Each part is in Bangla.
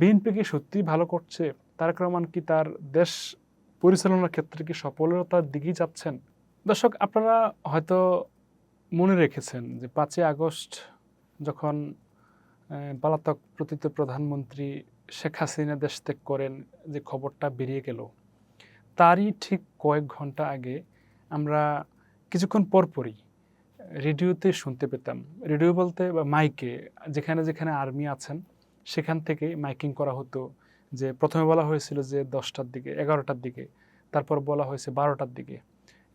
বিএনপি কি সত্যিই ভালো করছে? তারেক রহমান কি তার দেশ পরিচালনার ক্ষেত্রে কি সফলতার দিকেই যাচ্ছেন? দর্শক, আপনারা হয়তো মনে রেখেছেন যে ৫ই আগস্ট যখন পলাতক পতিত প্রধানমন্ত্রী শেখ হাসিনা দেশ ত্যাগ করেন, যে খবরটা বেরিয়ে গেল, তারই ঠিক কয়েক ঘন্টা আগে আমরা কিছুক্ষণ পরপরই রেডিওতে শুনতে পেতাম। রেডিও বলতে বা মাইকে, যেখানে, যেখানে আর্মি আছেন সেখান থেকে মাইকিং করা হতো। যে ১ম এ বলা হয়েছিল যে ১০টার দিকে, ১১টার দিকে, তারপর বলা হয়েছে ১২টার দিকে।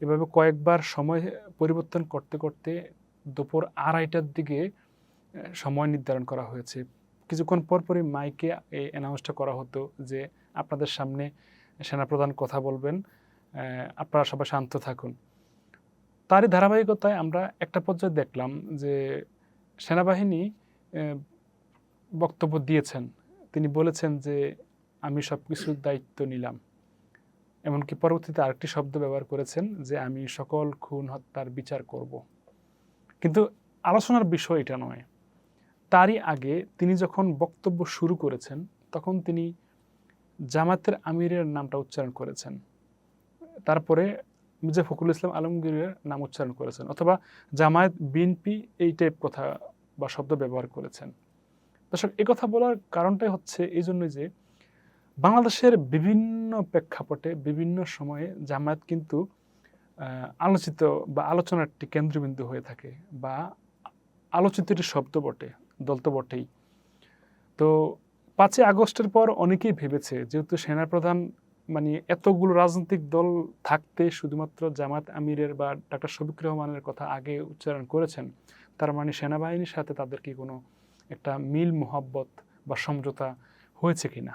এভাবে কয়েকবার সময় পরিবর্তন করতে, করতে দুপুর ২:৩০টার দিকে সময় নির্ধারণ করা হয়েছে। কিছুক্ষণ পরপরই মাইকে এই অ্যানাউন্সটা করা হতো যে, "আপনাদের সামনে সেনাপ্রধান কথা বলবেন। আপনারা সবাই শান্ত থাকুন।" তারই ধারাবাহিকতায় আমরা একটা পর্যায়ে দেখলাম যে সেনাবাহিনী এ বক্তব্য দিয়েছেন। তিনি বলেছেন যে, "আমি সবকিছুর দায়িত্ব নিলাম।" এমনকি পরবর্তীতে আরেকটি শব্দ ব্যবহার করেছেন যে, "আমি সকল খুন হত্যার বিচার করব।" কিন্তু আলোচনার বিষয় এটা নয়। তারই আগে তিনি যখন বক্তব্য শুরু করেছেন, তখন তিনি জামায়াতের আমিরের নামটা উচ্চারণ করেছেন। তারপরে মির্জা ফখরুল ইসলাম আলমগীরের নাম উচ্চারণ করেছেন, অথবা জামায়াত, বিএনপি এই টাইপ কথা বা শব্দ ব্যবহার করেছেন। দর্শক, একথা বলার কারণটাই হচ্ছে এইজন্যই যে বাংলাদেশের বিভিন্ন প্রেক্ষাপটে বিভিন্ন সময়ে জামায়াত কিন্তু আলোচিত বা আলোচনার একটি কেন্দ্রবিন্দু হয়ে থাকে, বা আলোচিত একটি শব্দ বটে, দল তো বটেই। তো ৫ই আগস্টের পর অনেকেই ভেবেছে, যেহেতু সেনাপ্রধান মানে এতগুলো রাজনৈতিক দল থাকতে শুধুমাত্র জামায়াত আমিরের বা ডাক্তার শফিকুর রহমানের কথা আগে উচ্চারণ করেছেন, তার মানে সেনাবাহিনীর সাথে তাদের কি কোনো একটা মিল মোহাব্বত বা সমঝোতা হয়েছে কিনা।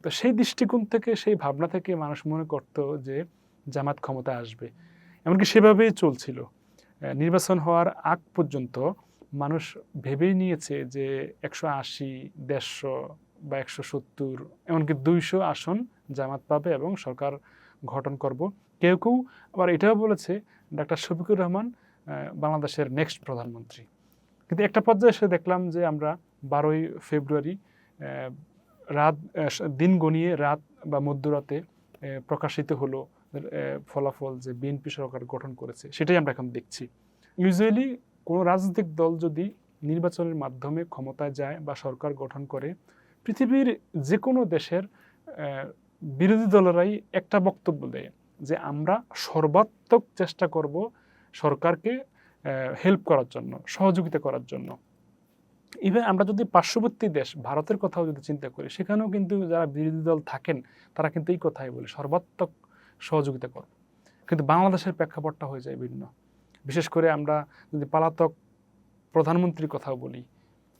তো সেই দৃষ্টিকোণ থেকে, সেই ভাবনা থেকে মানুষ মনে করত যে জামায়াত ক্ষমতায় আসবে। এমনকি সেভাবেই চলছিল। নির্বাচন হওয়ার আগ পর্যন্ত মানুষ ভেবেই নিয়েছে যে ১৮০, ১৫০ বা ১৭০, এমনকি ২০০ আসন জামাত পাবে এবং সরকার গঠন করব। কেউ, কেউ আবার এটাও বলেছে ডাক্তার শফিকুর রহমান বাংলাদেশের নেক্সট প্রধানমন্ত্রী। কিন্তু একটা পর্যায়ে এসে দেখলাম যে আমরা ১২ই ফেব্রুয়ারি রাত দিন গণিয়ে রাত বা মধ্যরাতে প্রকাশিত হলো ফলাফল যে বিএনপি সরকার গঠন করেছে। সেটাই আমরা এখন দেখছি। ইউজুয়ালি কোনো রাজনৈতিক দল যদি নির্বাচনের মাধ্যমে ক্ষমতায় যায় বা সরকার গঠন করে, পৃথিবীর যেকোনো দেশের বিরোধী দলেরাই একটা বক্তব্য দেয় যে, আমরা সর্বাত্মক চেষ্টা করব সরকারকে হেল্প করার জন্য, সহযোগিতা করার জন্য। ইভেন আমরা যদি পার্শ্ববর্তী দেশ ভারতের কথাও যদি চিন্তা করি, সেখানেও কিন্তু যারা বিরোধী দল থাকেন তারা কিন্তু এই কথাই বলে, সর্বাত্মক সহযোগিতা করব। কিন্তু বাংলাদেশের প্রেক্ষাপটটা হয়ে যায় ভিন্ন। বিশেষ করে আমরা যদি পলাতক প্রধানমন্ত্রীর কথাও বলি,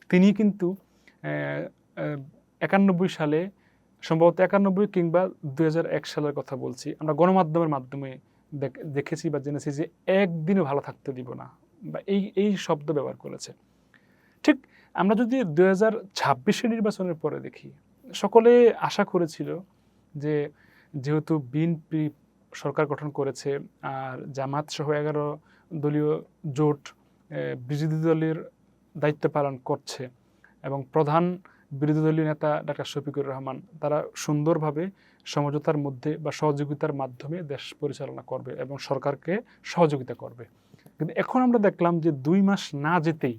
তিনি কিন্তু ৯১ সালে, সম্ভবত ৯১ কিংবা ২০০১ সালের কথা বলছি, আমরা গণমাধ্যমের মাধ্যমে দেখেছি বা জেনেছি যে একদিনও ভালো থাকতে দিব না, বা এই শব্দ ব্যবহার করেছে। ঠিক আমরা যদি ২০২৬ নির্বাচনের পরে দেখি, সকলে আশা করেছিল যে যেহেতু বিএনপি সরকার গঠন করেছে আর জামাত সহ ১১ দলীয় জোট বিরোধী দলের দায়িত্ব পালন করছে এবং প্রধান বিরোধী দলীয় নেতা ডাক্তার শফিকুর রহমান, তারা সুন্দরভাবে সমঝোতার মধ্যে বা সহযোগিতার মাধ্যমে দেশ পরিচালনা করবে এবং সরকারকে সহযোগিতা করবে। কিন্তু এখন আমরা দেখলাম যে ২ মাস না যেতেই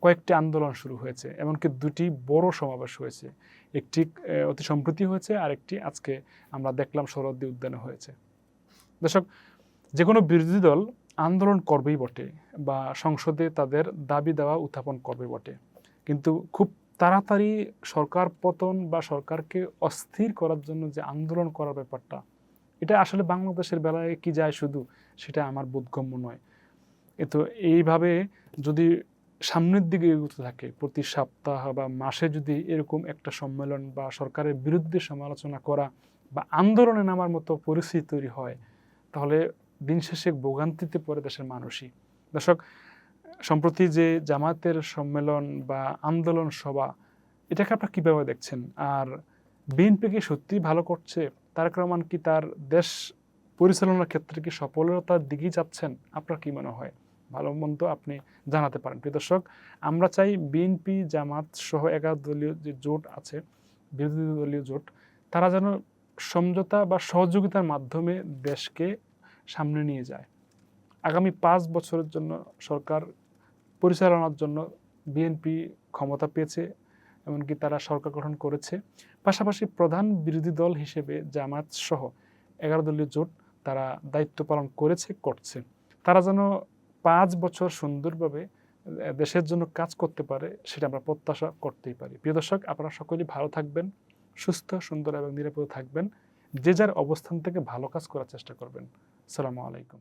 কয়েকটি আন্দোলন শুরু হয়েছে, এমনকি ২টি বড় সমাবেশ হয়েছে। একটি অতি সম্প্রতি হয়েছে, আরেকটি আজকে আমরা দেখলাম শরৎদি উদ্যানে হয়েছে। দর্শক, যেকোনো বিরোধী দল আন্দোলন করবেই বটে বা সংসদে তাদের দাবি দেওয়া উত্থাপন করবে বটে, কিন্তু খুব তাড়াতাড়ি সরকার পতন বা সরকারকে অস্থির করার জন্য যে আন্দোলন করার ব্যাপারটা, এটা আসলে বাংলাদেশের বেলায় কি যায় শুধু, সেটা আমার বোধগম্য নয়। তো এইভাবে যদি সামনের দিকে এগোতে থাকে, প্রতি সপ্তাহ বা মাসে যদি এরকম একটা সম্মেলন বা সরকারের বিরুদ্ধে সমালোচনা করা বা আন্দোলনে নামার মতো পরিস্থিতি তৈরি হয়, তাহলে দিন শেষে ভোগান্তিতে পড়ে দেশের মানুষই। দর্শক, সম্প্রতি যে জামায়াতের সম্মেলন বা আন্দোলন সভা, এটাকে আপনারা কীভাবে দেখছেন? আর বিএনপি কি সত্যিই ভালো করছে? তারেক রহমান কি তার দেশ পরিচালনার ক্ষেত্রে কি সফলতার দিকেই যাচ্ছেন? আপনার কি মনে হয়? ভালো মন্দ আপনি জানাতে পারেন। প্রিয় দর্শক, আমরা চাই বিএনপি, জামাত সহ ১১ দলীয় যে জোট আছে, বিরোধী দলীয় জোট তারা যেন সমঝোতা বা সহযোগিতার মাধ্যমে দেশকে সামনে নিয়ে যায়। আগামী 5 বছরের জন্য সরকার পরিচালনার জন্য বিএনপি ক্ষমতা পেয়েছে, এমনকি তারা সরকার গঠন করেছে। পাশাপাশি প্রধান বিরোধী দল হিসেবে জামায়াত সহ 11 দলীয় জোট তারা দায়িত্ব পালন করেছে, করছে। তারা যেন 5 বছর সুন্দরভাবে দেশের জন্য কাজ করতে পারে, সেটা আমরা প্রত্যাশা করতেই পারি। প্রিয় দর্শক, আপনারা সকলেই ভালো থাকবেন, সুস্থ, সুন্দর এবং নিরাপদে থাকবেন। যে যার অবস্থান থেকে ভালো কাজ করার চেষ্টা করবেন। আসসালামু আলাইকুম।